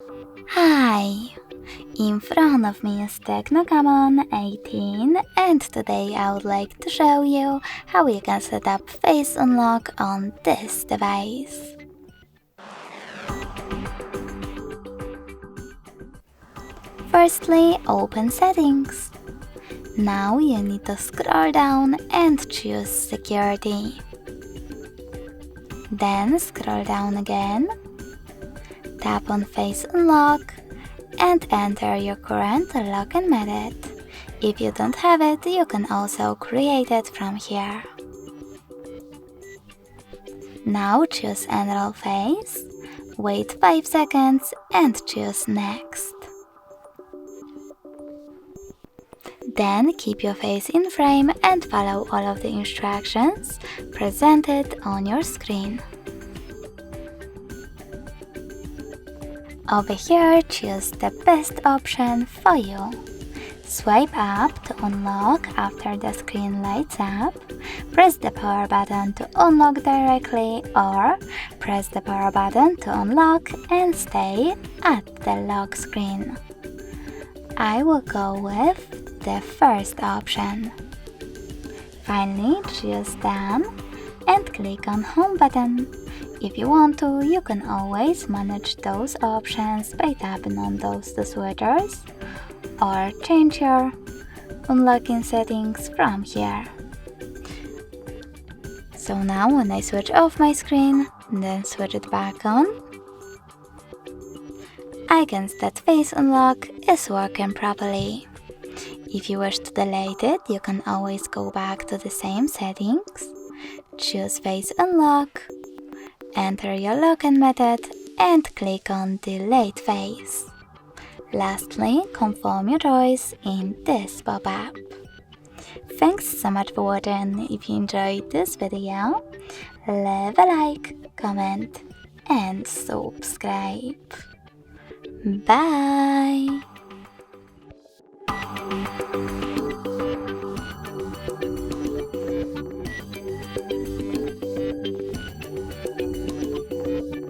Hi! In front of me is Tecno Camon 18 and today I would like to show you how you can set up face unlock on this device. Firstly, open settings. Now you need to scroll down and choose security. Then scroll down again, tap on face unlock and enter your current login method. If you don't have it, you can also create it from here. Now choose Enroll Face, wait 5 seconds and choose Next. Then keep your face in frame and follow all of the instructions presented on your screen. Over here, choose the best option for you. Swipe up to unlock after the screen lights up, press the power button to unlock directly, or press the power button to unlock and stay at the lock screen. I will go with the first option. Finally, choose Done and click on Home button. If you want to, you can always manage those options by tapping on those two switchers or change your unlocking settings from here. So now when I switch off my screen, then switch it back on, I can see that face unlock is working properly. If you wish to delete it, you can always go back to the same settings, choose face unlock, enter your login method and click on Delete Face. Lastly, confirm your choice in this pop-up. Thanks so much for watching. If you enjoyed this video, leave a like, comment and subscribe. Bye!